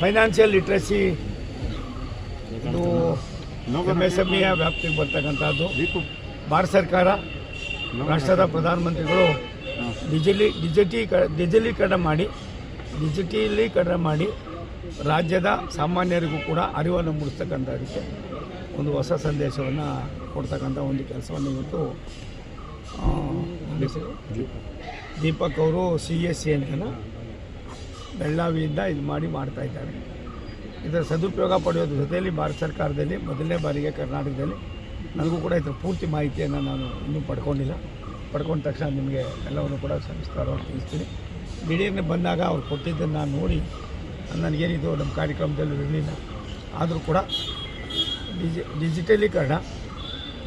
Financial literacy ಇದು MSMEಯ ವ್ಯಾಪ್ತಿಗೆ ಬರ್ತಕ್ಕಂಥದ್ದು. ಭಾರತ ಸರ್ಕಾರ, ರಾಷ್ಟ್ರದ ಪ್ರಧಾನಮಂತ್ರಿಗಳು ಡಿಜಿಟಲೀಕರಣ ಮಾಡಿ ರಾಜ್ಯದ ಸಾಮಾನ್ಯರಿಗೂ ಕೂಡ ಅರಿವನ್ನು ಮೂಡಿಸ್ತಕ್ಕಂಥದ್ದಕ್ಕೆ ಒಂದು ಹೊಸ ಸಂದೇಶವನ್ನು ಕೊಡ್ತಕ್ಕಂಥ ಒಂದು ಕೆಲಸವನ್ನು ಇವತ್ತು ದೀಪಕ್ ಅವರು CSC ಅಂತ ಬೆಳ್ಳಾವಿಯಿಂದ ಇದು ಮಾಡ್ತಾಯಿದ್ದಾರೆ. ಇದರ ಸದುಪಯೋಗ ಪಡೆಯೋದ್ರ ಜೊತೆಯಲ್ಲಿ ಭಾರತ ಸರ್ಕಾರದಲ್ಲಿ ಮೊದಲನೇ ಬಾರಿಗೆ ಕರ್ನಾಟಕದಲ್ಲಿ ನನಗೂ ಕೂಡ ಇದರ ಪೂರ್ತಿ ಮಾಹಿತಿಯನ್ನು ನಾನು ಇನ್ನೂ ಪಡ್ಕೊಂಡ ತಕ್ಷಣ ನಿಮಗೆ ಎಲ್ಲವನ್ನು ಕೂಡ ಸವಿಸ್ತಾರವಾಗಿ ತಿಳಿಸ್ತೀನಿ. ದಿಢೀರ್ನೆ ಬಂದಾಗ ಅವ್ರು ಕೊಟ್ಟಿದ್ದನ್ನು ನೋಡಿ ನನಗೇನಿದು ನಮ್ಮ ಕಾರ್ಯಕ್ರಮದಲ್ಲಿ ಇರಲಿಲ್ಲ, ಆದರೂ ಕೂಡ ಡಿಜಿಟಲೀಕರಣ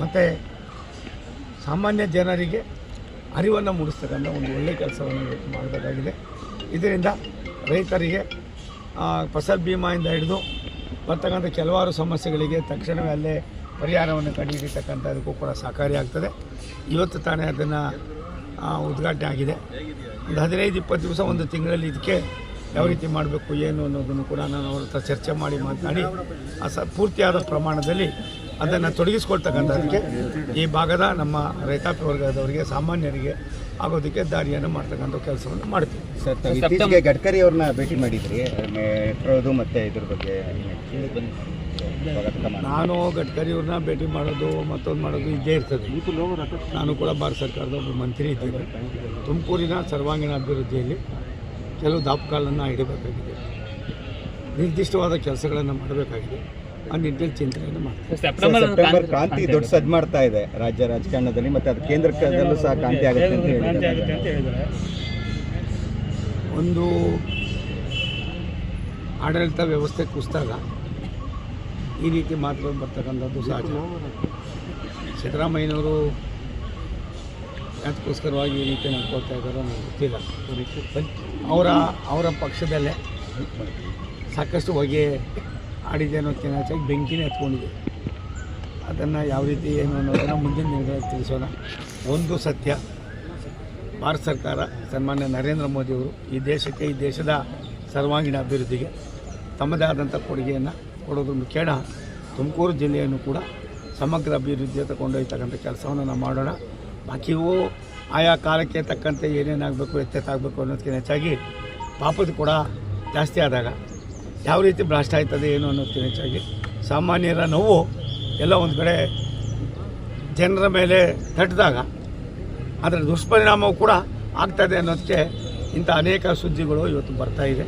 ಮತ್ತು ಸಾಮಾನ್ಯ ಜನರಿಗೆ ಅರಿವನ್ನು ಮೂಡಿಸ್ತಕ್ಕಂಥ ಒಂದು ಒಳ್ಳೆಯ ಕೆಲಸವನ್ನು ಮಾಡಬೇಕಾಗಿದೆ. ಇದರಿಂದ ರೈತರಿಗೆ ಫಸಲ್ ಭೀಮಾಯಿಂದ ಹಿಡಿದು ಬರ್ತಕ್ಕಂಥ ಕೆಲವಾರು ಸಮಸ್ಯೆಗಳಿಗೆ ತಕ್ಷಣವೇ ಅಲ್ಲೇ ಪರಿಹಾರವನ್ನು ಕಂಡುಹಿಡಿತಕ್ಕಂಥದಕ್ಕೂ ಕೂಡ ಸಹಕಾರಿಯಾಗ್ತದೆ. ಇವತ್ತು ತಾನೇ ಅದನ್ನು ಉದ್ಘಾಟನೆ ಆಗಿದೆ. ಒಂದು 15-20 ದಿವಸ, ಒಂದು ತಿಂಗಳಲ್ಲಿ ಇದಕ್ಕೆ ಯಾವ ರೀತಿ ಮಾಡಬೇಕು ಏನು ಅನ್ನೋದನ್ನು ಕೂಡ ನಾನು ಅವ್ರ ಹತ್ರ ಚರ್ಚೆ ಮಾಡಿ ಮಾತನಾಡಿ ಪೂರ್ತಿಯಾದ ಪ್ರಮಾಣದಲ್ಲಿ ಅದನ್ನು ತೊಡಗಿಸ್ಕೊಳ್ತಕ್ಕಂಥದ್ದಕ್ಕೆ ಈ ಭಾಗದ ನಮ್ಮ ರೈತಾಪಿ ವರ್ಗದವರಿಗೆ, ಸಾಮಾನ್ಯರಿಗೆ ಆಗೋದಕ್ಕೆ ದಾರಿಯನ್ನು ಮಾಡ್ತಕ್ಕಂಥ ಕೆಲಸವನ್ನು ಮಾಡ್ತೀವಿ. ಸರ್, ಗಡ್ಕರಿ ಅವ್ರನ್ನ ಭೇಟಿ ಮಾಡಿದ್ರಿ ಮೆಟ್ರೋದು ಮತ್ತು ಇದ್ರ ಬಗ್ಗೆ? ನಾನು ಗಡ್ಕರಿ ಅವ್ರನ್ನ ಭೇಟಿ ಮಾಡೋದು ಮತ್ತೊಂದು ಮಾಡೋದು ಇದ್ದೇ ಇರ್ತದೆ. ನಾನು ಕೂಡ ಭಾರತ ಸರ್ಕಾರದ ಒಬ್ಬ ಮಂತ್ರಿ ಇದ್ದೇನೆ. ತುಮಕೂರಿನ ಸರ್ವಾಂಗೀಣ ಅಭಿವೃದ್ಧಿಯಲ್ಲಿ ಕೆಲವು ದಾಪುಗಾಲನ್ನು ಇಡಬೇಕಾಗಿದೆ, ನಿರ್ದಿಷ್ಟವಾದ ಕೆಲಸಗಳನ್ನು ಮಾಡಬೇಕಾಗಿದೆ. ಆ ನಿಟ್ಟಿನಲ್ಲಿ ಚಿಂತನೆಯನ್ನು ಮಾಡ್ತಾರೆ. ಸೆಪ್ಟೆಂಬರ್ ಕ್ರಾಂತಿ ದೊಡ್ಡ ಸದ್ದು ಮಾಡ್ತಾ ಇದೆ ರಾಜ್ಯ ರಾಜಕಾರಣದಲ್ಲಿ, ಮತ್ತು ಅದು ಕೇಂದ್ರದಲ್ಲೂ ಸಹ ಕ್ರಾಂತಿ ಆಗುತ್ತೆ ಅಂತ ಹೇಳಿದ್ದಾರೆ. ಒಂದು ಆಡಳಿತ ವ್ಯವಸ್ಥೆ ಕುಸಿದಾಗ ಈ ರೀತಿ ಮಾತುಗಳು ಬರ್ತಕ್ಕಂಥದ್ದು ಸಹಜ. ಸಿದ್ದರಾಮಯ್ಯನವರು ಅದಕ್ಕೋಸ್ಕರವಾಗಿ ಈ ರೀತಿ ನಡ್ಕೊಳ್ತಾ ಇದ್ದಾರೋ ನನಗೆ ಗೊತ್ತಿಲ್ಲ. ಅವರ ಪಕ್ಷದಲ್ಲೇ ಸಾಕಷ್ಟು ಹೊಗೆ ಆಡಿದೆ ಅನ್ನೋದಕ್ಕಿಂತ ಹೆಚ್ಚಾಗಿ ಬೆಂಕಿನೇ ಹತ್ಕೊಂಡಿದೆ. ಅದನ್ನು ಯಾವ ರೀತಿ ಏನು ಅನ್ನೋದನ್ನು ಮುಂದಿನ ದಿನಗಳಲ್ಲಿ ತಿಳಿಸೋಣ. ಒಂದು ಸತ್ಯ, ಭಾರತ ಸರ್ಕಾರ, ಸನ್ಮಾನ್ಯ ನರೇಂದ್ರ ಮೋದಿಯವರು ಈ ದೇಶಕ್ಕೆ, ಈ ದೇಶದ ಸರ್ವಾಂಗೀಣ ಅಭಿವೃದ್ಧಿಗೆ ತಮ್ಮದೇ ಆದಂಥ ಕೊಡುಗೆಯನ್ನು ಕೊಡೋದ್ರ ಮುಖೇನ ತುಮಕೂರು ಜಿಲ್ಲೆಯನ್ನು ಕೂಡ ಸಮಗ್ರ ಅಭಿವೃದ್ಧಿಯ ಕೊಂಡೊಯ್ತಕ್ಕಂಥ ಕೆಲಸವನ್ನು ನಾವು ಮಾಡೋಣ. ಬಾಕಿಯೂ ಆಯಾ ಕಾಲಕ್ಕೆ ತಕ್ಕಂತೆ ಏನೇನಾಗಬೇಕು, ಎಚ್ಚೆತ್ತಾಗಬೇಕು ಅನ್ನೋದಕ್ಕಿಂತ ಹೆಚ್ಚಾಗಿ ಪಾಪದ ಕೂಡ ಜಾಸ್ತಿ ಆದಾಗ ಯಾವ ರೀತಿ ಬ್ಲಾಸ್ಟ್ ಆಯ್ತದೆ ಏನು ಅನ್ನೋದಕ್ಕಿಂತ ಹೆಚ್ಚಾಗಿ ಸಾಮಾನ್ಯರ ನೋವು ಎಲ್ಲ ಒಂದು ಕಡೆ ಜನರ ಮೇಲೆ ತಟ್ಟಿದಾಗ ಅದರ ದುಷ್ಪರಿಣಾಮವೂ ಕೂಡ ಆಗ್ತಾಯಿದೆ ಅನ್ನೋದಕ್ಕೆ ಇಂಥ ಅನೇಕ ಸುದ್ದಿಗಳು ಇವತ್ತು ಬರ್ತಾಯಿದೆ.